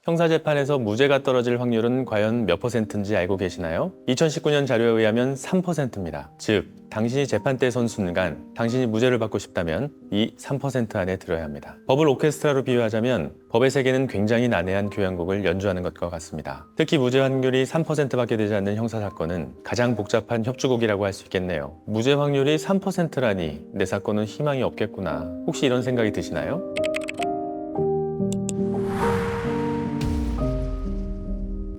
형사재판에서 무죄가 떨어질 확률은 과연 몇 %인지 알고 계시나요? 2019년 자료에 의하면 3%입니다. 즉, 당신이 재판 때 선 순간 당신이 무죄를 받고 싶다면 이 3% 안에 들어야 합니다. 법을 오케스트라로 비유하자면 법의 세계는 굉장히 난해한 교향곡을 연주하는 것과 같습니다. 특히 무죄 확률이 3%밖에 되지 않는 형사사건은 가장 복잡한 협주곡이라고 할 수 있겠네요. 무죄 확률이 3%라니 내 사건은 희망이 없겠구나. 혹시 이런 생각이 드시나요?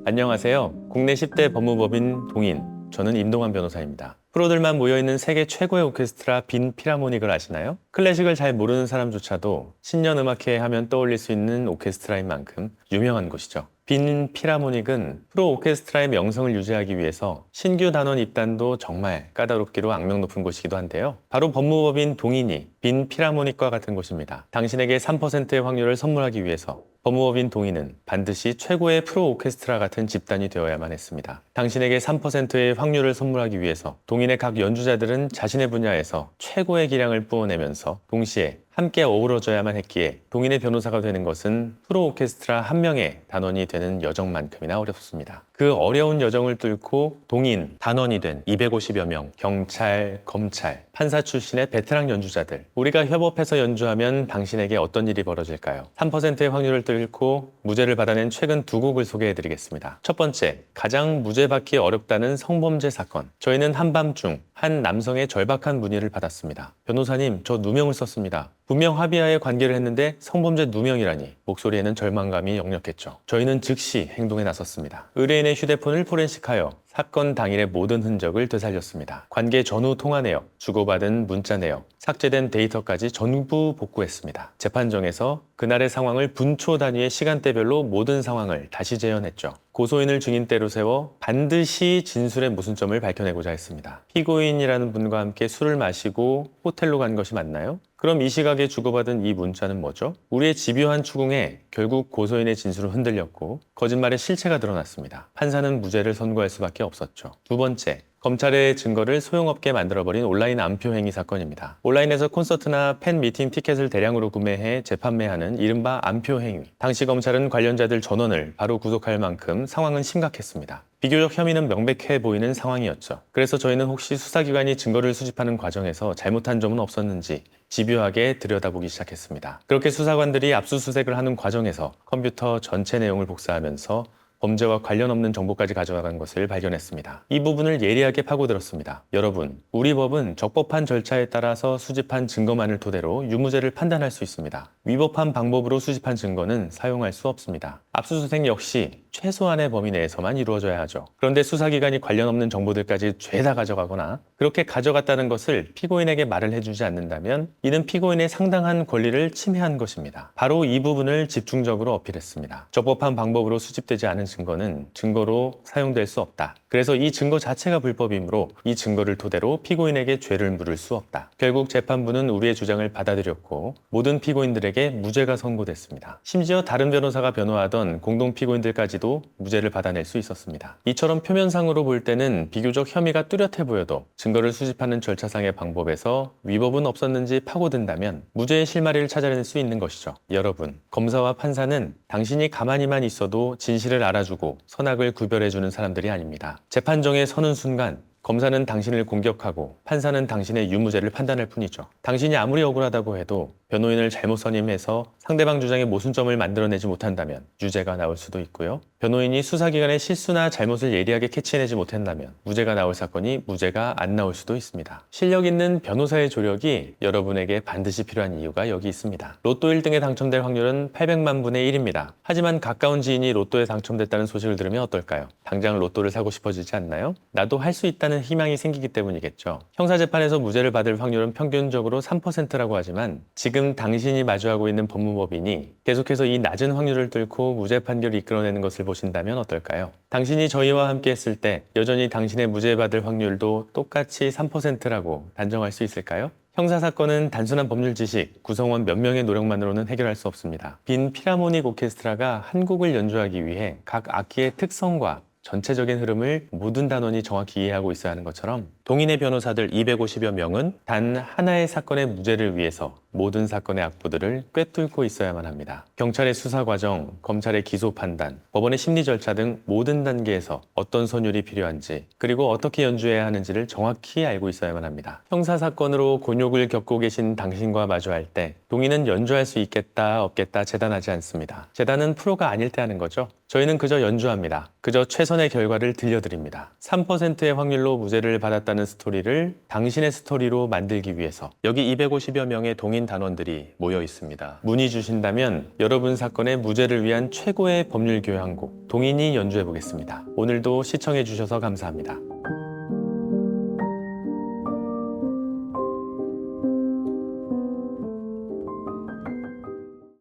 안녕하세요. 국내 10대 법무법인 동인, 저는 임동환 변호사입니다. 프로들만 모여있는 세계 최고의 오케스트라 빈 필하모닉을 아시나요? 클래식을 잘 모르는 사람조차도 신년음악회 하면 떠올릴 수 있는 오케스트라인 만큼 유명한 곳이죠. 빈 필하모닉은 프로 오케스트라의 명성을 유지하기 위해서 신규 단원 입단도 정말 까다롭기로 악명 높은 곳이기도 한데요. 바로 법무법인 동인이 빈 필하모닉과 같은 곳입니다. 당신에게 3%의 확률을 선물하기 위해서 법무법인 동인은 반드시 최고의 프로 오케스트라 같은 집단이 되어야만 했습니다. 당신에게 3%의 확률을 선물하기 위해서 동인의 각 연주자들은 자신의 분야에서 최고의 기량을 뿜어내면서 동시에 함께 어우러져야만 했기에 동인의 변호사가 되는 것은 프로 오케스트라 한 명의 단원이 되는 여정만큼이나 어렵습니다. 그 어려운 여정을 뚫고 동인, 단원이 된 250여 명, 경찰, 검찰, 판사 출신의 베테랑 연주자들, 우리가 협업해서 연주하면 당신에게 어떤 일이 벌어질까요? 3%의 확률을 뚫고 무죄를 받아낸 최근 두 곡을 소개해드리겠습니다. 첫 번째, 가장 무죄받기 어렵다는 성범죄 사건. 저희는 한밤중 한 남성의 절박한 문의를 받았습니다. 변호사님, 저 누명을 썼습니다. 분명 합의하에 관계를 했는데 성범죄 누명이라니. 목소리에는 절망감이 역력했죠. 저희는 즉시 행동에 나섰습니다. 의뢰인의 휴대폰을 포렌식하여 사건 당일의 모든 흔적을 되살렸습니다. 관계 전후 통화 내역, 주고받은 문자 내역, 삭제된 데이터까지 전부 복구했습니다. 재판정에서 그날의 상황을 분초 단위의 시간대별로 모든 상황을 다시 재현했죠. 고소인을 증인대로 세워 반드시 진술의 모순점을 밝혀내고자 했습니다. 피고인이라는 분과 함께 술을 마시고 호텔로 간 것이 맞나요? 그럼 이 시각에 주고받은 이 문자는 뭐죠? 우리의 집요한 추궁에 결국 고소인의 진술은 흔들렸고 거짓말의 실체가 드러났습니다. 판사는 무죄를 선고할 수밖에 없었죠. 두 번째, 검찰의 증거를 소용없게 만들어버린 온라인 암표 행위 사건입니다. 온라인에서 콘서트나 팬 미팅 티켓을 대량으로 구매해 재판매하는 이른바 암표 행위. 당시 검찰은 관련자들 전원을 바로 구속할 만큼 상황은 심각했습니다. 비교적 혐의는 명백해 보이는 상황이었죠. 그래서 저희는 혹시 수사기관이 증거를 수집하는 과정에서 잘못한 점은 없었는지 집요하게 들여다보기 시작했습니다. 그렇게 수사관들이 압수수색을 하는 과정에서 컴퓨터 전체 내용을 복사하면서 범죄와 관련 없는 정보까지 가져간 것을 발견했습니다. 이 부분을 예리하게 파고들었습니다. 여러분, 우리 법은 적법한 절차에 따라서 수집한 증거만을 토대로 유무죄를 판단할 수 있습니다. 위법한 방법으로 수집한 증거는 사용할 수 없습니다. 압수수색 역시 최소한의 범위 내에서만 이루어져야 하죠. 그런데 수사기관이 관련 없는 정보들까지 죄다 가져가거나 그렇게 가져갔다는 것을 피고인에게 말을 해주지 않는다면 이는 피고인의 상당한 권리를 침해한 것입니다. 바로 이 부분을 집중적으로 어필했습니다. 적법한 방법으로 수집되지 않은 증거는 증거로 사용될 수 없다. 그래서 이 증거 자체가 불법이므로 이 증거를 토대로 피고인에게 죄를 물을 수 없다. 결국 재판부는 우리의 주장을 받아들였고 모든 피고인들에게 무죄가 선고됐습니다. 심지어 다른 변호사가 변호하던 공동 피고인들까지도 무죄를 받아낼 수 있었습니다. 이처럼 표면상으로 볼 때는 비교적 혐의가 뚜렷해 보여도 증거를 수집하는 절차상의 방법에서 위법은 없었는지 파고든다면 무죄의 실마리를 찾아낼 수 있는 것이죠. 여러분, 검사와 판사는 당신이 가만히만 있어도 진실을 알아주고 선악을 구별해주는 사람들이 아닙니다. 재판정에 서는 순간 검사는 당신을 공격하고 판사는 당신의 유무죄를 판단할 뿐이죠. 당신이 아무리 억울하다고 해도 변호인을 잘못 선임해서 상대방 주장의 모순점을 만들어내지 못한다면 유죄가 나올 수도 있고요. 변호인이 수사기관의 실수나 잘못을 예리하게 캐치해내지 못한다면 무죄가 나올 사건이 무죄가 안 나올 수도 있습니다. 실력 있는 변호사의 조력이 여러분에게 반드시 필요한 이유가 여기 있습니다. 로또 1등에 당첨될 확률은 800만 분의 1입니다. 하지만 가까운 지인이 로또에 당첨됐다는 소식을 들으면 어떨까요? 당장 로또를 사고 싶어지지 않나요? 나도 할 수 있다는 희망이 생기기 때문이겠죠. 형사재판에서 무죄를 받을 확률은 평균적으로 3%라고 하지만 지금 당신이 마주하고 있는 법무법인이 계속해서 이 낮은 확률을 뚫고 무죄 판결을 이끌어내는 것을 보신다면 어떨까요? 당신이 저희와 함께 했을 때 여전히 당신의 무죄 받을 확률도 똑같이 3%라고 단정할 수 있을까요? 형사사건은 단순한 법률 지식, 구성원 몇 명의 노력만으로는 해결할 수 없습니다. 빈 필하모닉 오케스트라가 한 곡을 연주하기 위해 각 악기의 특성과 전체적인 흐름을 모든 단원이 정확히 이해하고 있어야 하는 것처럼 동인의 변호사들 250여 명은 단 하나의 사건의 무죄를 위해서 모든 사건의 악보들을 꿰뚫고 있어야만 합니다. 경찰의 수사 과정, 검찰의 기소 판단, 법원의 심리 절차 등 모든 단계에서 어떤 선율이 필요한지, 그리고 어떻게 연주해야 하는지를 정확히 알고 있어야만 합니다. 형사 사건으로 곤욕을 겪고 계신 당신과 마주할 때 동인은 연주할 수 있겠다, 없겠다 재단하지 않습니다. 재단은 프로가 아닐 때 하는 거죠. 저희는 그저 연주합니다. 그저 최선의 결과를 들려드립니다. 3%의 확률로 무죄를 받았다는 스토리를 당신의 스토리로 만들기 위해서 여기 250여 명의 동인 단원들이 모여 있습니다. 문의 주신다면 여러분 사건의 무죄를 위한 최고의 법률 교양곡 동인이 연주해 보겠습니다. 오늘도 시청해 주셔서 감사합니다.